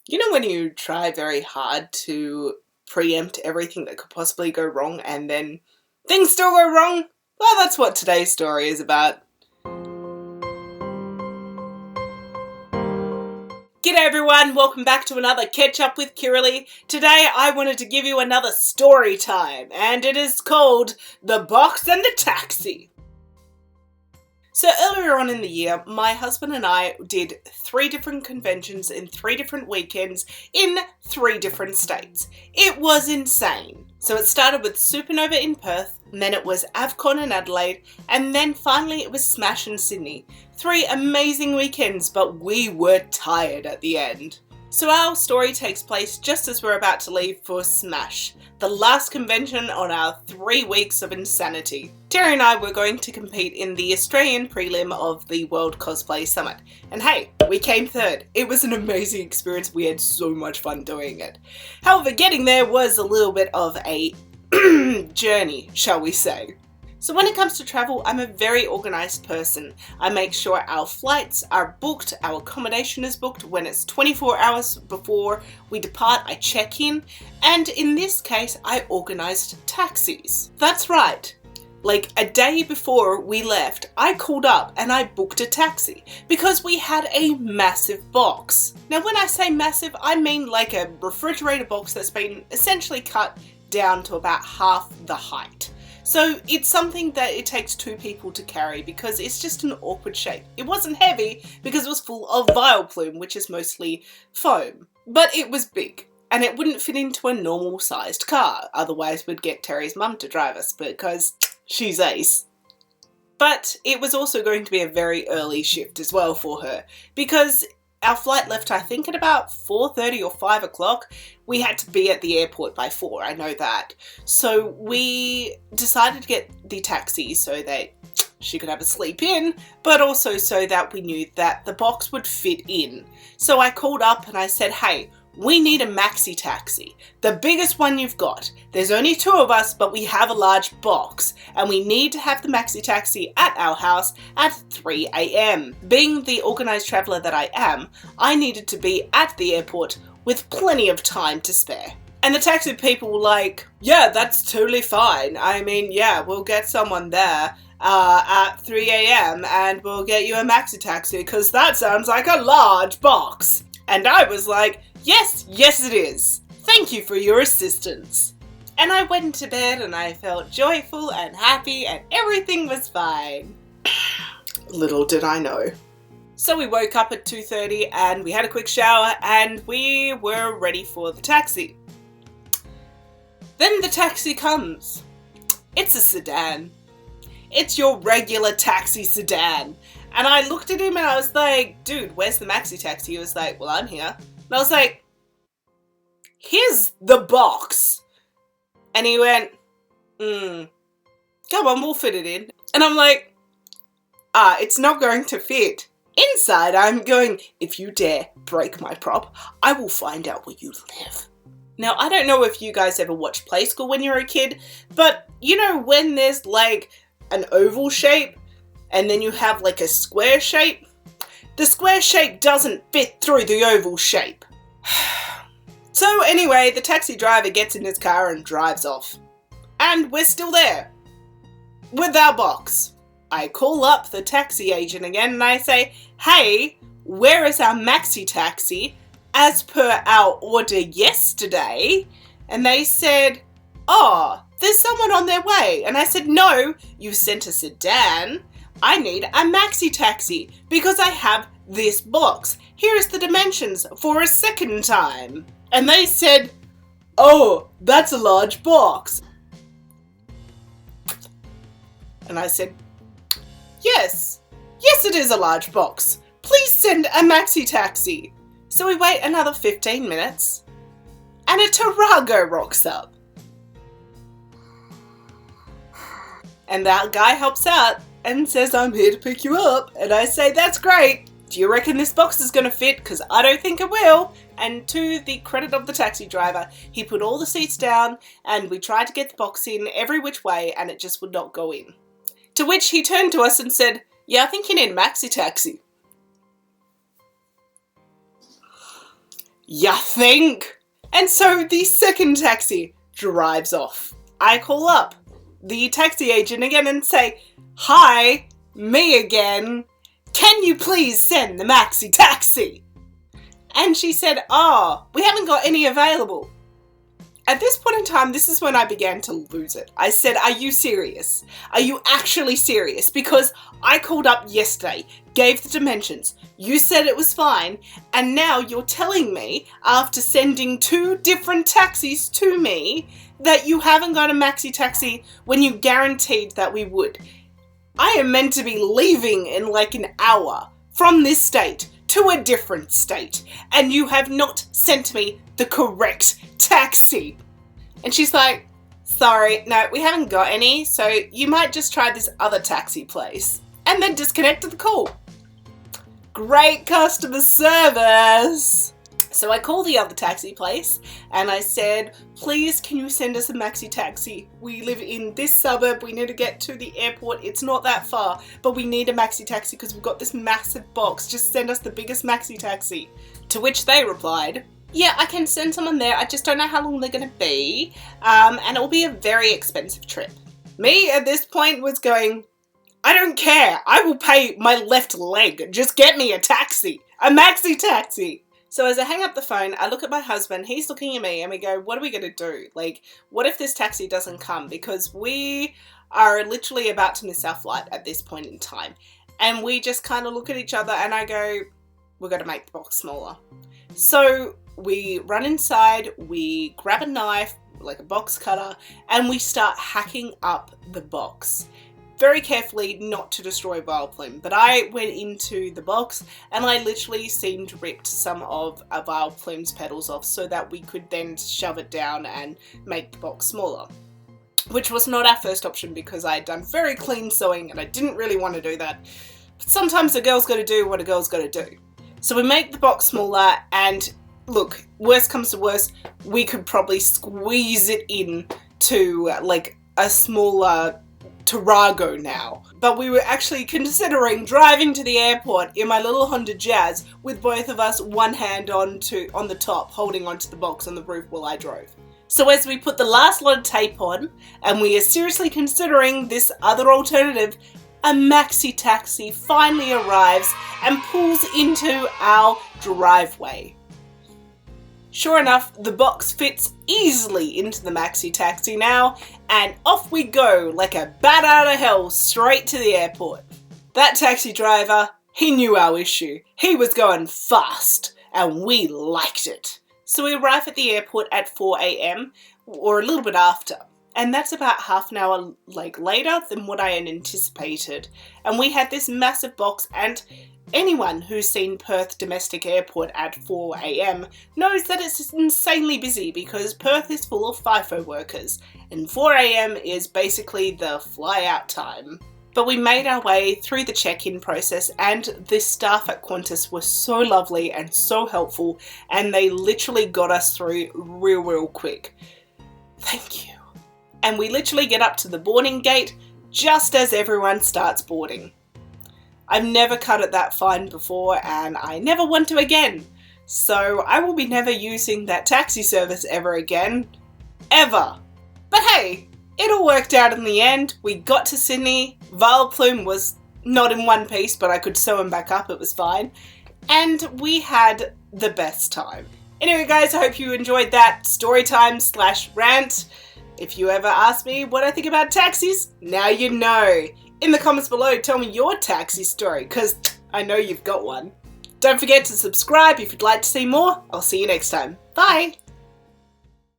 You know when you try very hard to preempt everything that could possibly go wrong and then things still go wrong? Well, that's what today's story is about. G'day everyone, welcome back to another Catch Up with Kirilee. Today I wanted to give you another story time, and it is called The Box and the Taxi. So earlier on in the year, my husband and I did 3 different conventions in 3 different weekends in 3 different states. It was insane. So it started with Supernova in Perth, and then it was AvCon in Adelaide, and then finally it was Smash in Sydney. 3 amazing weekends, but we were tired at the end. So our story takes place just as we're about to leave for Smash, the last convention on our 3 weeks of insanity. Terry and I were going to compete in the Australian prelim of the World Cosplay Summit. And hey, we came third. It was an amazing experience. We had so much fun doing it. However, getting there was a little bit of a journey, shall we say. So when it comes to travel, I'm a very organised person. I make sure our flights are booked, our accommodation is booked. When it's 24 hours before we depart, I check in. And in this case, I organised taxis. That's right. Like a day before we left, I called up and I booked a taxi because we had a massive box. Now when I say massive, I mean like a refrigerator box that's been essentially cut down to about half the height. So it's something that it takes 2 people to carry because it's just an awkward shape. It wasn't heavy because it was full of Vileplume, which is mostly foam. But it was big, and it wouldn't fit into a normal sized car. Otherwise we'd get Terry's mum to drive us because she's ace. But it was also going to be a very early shift as well for her because our flight left, I think, at about 4:30 or 5 o'clock. We had to be at the airport by 4, I know that. So we decided to get the taxi so that she could have a sleep in, but also so that we knew that the box would fit in. So I called up and I said, hey, we need a MaxiTaxi, the biggest one you've got. There's only 2 of us, but we have a large box, and we need to have the MaxiTaxi at our house at 3 a.m. Being the organised traveller that I am, I needed to be at the airport with plenty of time to spare. And the taxi people were like, yeah, that's totally fine. I mean, yeah, we'll get someone there at 3 a.m. and we'll get you a MaxiTaxi because that sounds like a large box. And I was like, yes, it is. Thank you for your assistance. And I went to bed and I felt joyful and happy and everything was fine. Little did I know. So we woke up at 2:30 and we had a quick shower and we were ready for the taxi. Then the taxi comes. It's a sedan. It's your regular taxi sedan. And I looked at him and I was like, dude, where's the MaxiTaxi? He was like, well, I'm here. And I was like, here's the box. And he went, come on, we'll fit it in. And I'm like, it's not going to fit. Inside, I'm going, if you dare break my prop, I will find out where you live. Now, I don't know if you guys ever watched Play School when you were a kid, but you know when there's like an oval shape and then you have like a square shape? The square shape doesn't fit through the oval shape. So anyway, the taxi driver gets in his car and drives off. And we're still there. With our box. I call up the taxi agent again and I say, hey, where is our MaxiTaxi as per our order yesterday? And they said, oh, there's someone on their way. And I said, no, you sent a sedan. I need a MaxiTaxi because I have this box. Here's the dimensions for a second time. And they said, oh, that's a large box. And I said, yes, it is a large box. Please send a MaxiTaxi. So we wait another 15 minutes and a Tarago rocks up. And that guy helps out and says, I'm here to pick you up. And I say, that's great. Do you reckon this box is going to fit? Because I don't think it will. And to the credit of the taxi driver, he put all the seats down and we tried to get the box in every which way and it just would not go in. To which he turned to us and said, yeah, I think you need a MaxiTaxi. "Ya think?" And so the second taxi drives off. I call up the taxi agent again and say, "Hi, me again. Can you please send the MaxiTaxi?" And she said, "Oh, we haven't got any available." At this point in time, this is when I began to lose it. I said, "Are you serious? Are you actually serious? Because I called up yesterday, gave the dimensions, you said it was fine, and now you're telling me, after sending 2 different taxis to me, that you haven't got a MaxiTaxi when you guaranteed that we would. I am meant to be leaving in like an hour from this state to a different state, and you have not sent me the correct taxi." And she's like, "Sorry, no, we haven't got any, so you might just try this other taxi place." And then disconnected the call. Great customer service. So I called the other taxi place and I said, "Please, can you send us a MaxiTaxi? We live in this suburb, we need to get to the airport, it's not that far, but we need a MaxiTaxi because we've got this massive box, just send us the biggest MaxiTaxi." To which they replied, "Yeah, I can send someone there, I just don't know how long they're going to be, and it will be a very expensive trip." Me at this point was going, "I don't care, I will pay my left leg, just get me a taxi, a MaxiTaxi." So as I hang up the phone, I look at my husband, he's looking at me, and we go, "What are we going to do? Like, what if this taxi doesn't come?" Because we are literally about to miss our flight at this point in time. And we just kind of look at each other and I go, "We're going to make the box smaller." So we run inside, we grab a knife, like a box cutter, and we start hacking up the box. Very carefully, not to destroy Vileplume, but I went into the box and I literally seemed ripped some of Vileplume's petals off so that we could then shove it down and make the box smaller. Which was not our first option because I had done very clean sewing and I didn't really want to do that. But sometimes a girl's got to do what a girl's got to do. So we make the box smaller and look, worst comes to worst, we could probably squeeze it in to like a smaller Tarago now. But we were actually considering driving to the airport in my little Honda Jazz with both of us one hand on the top holding onto the box on the roof while I drove. So as we put the last lot of tape on and we are seriously considering this other alternative, a MaxiTaxi finally arrives and pulls into our driveway. Sure enough, the box fits easily into the MaxiTaxi now, and off we go like a bat out of hell straight to the airport. That taxi driver, he knew our issue. He was going fast, and we liked it. So we arrive at the airport at 4 a.m, or a little bit after. And that's about half an hour later than what I had anticipated. And we had this massive box, and anyone who's seen Perth Domestic Airport at 4 a.m. knows that it's insanely busy because Perth is full of FIFO workers, and 4 a.m. is basically the fly out time. But we made our way through the check-in process, and the staff at Qantas were so lovely and so helpful, and they literally got us through real quick. Thank you. And we literally get up to the boarding gate just as everyone starts boarding. I've never cut it that fine before and I never want to again. So I will be never using that taxi service ever again. Ever. But hey, it all worked out in the end. We got to Sydney. Vileplume was not in one piece, but I could sew him back up. It was fine. And we had the best time. Anyway guys, I hope you enjoyed that storytime/rant. If you ever ask me what I think about taxis, now you know. In the comments below, tell me your taxi story, because I know you've got one. Don't forget to subscribe if you'd like to see more. I'll see you next time. Bye!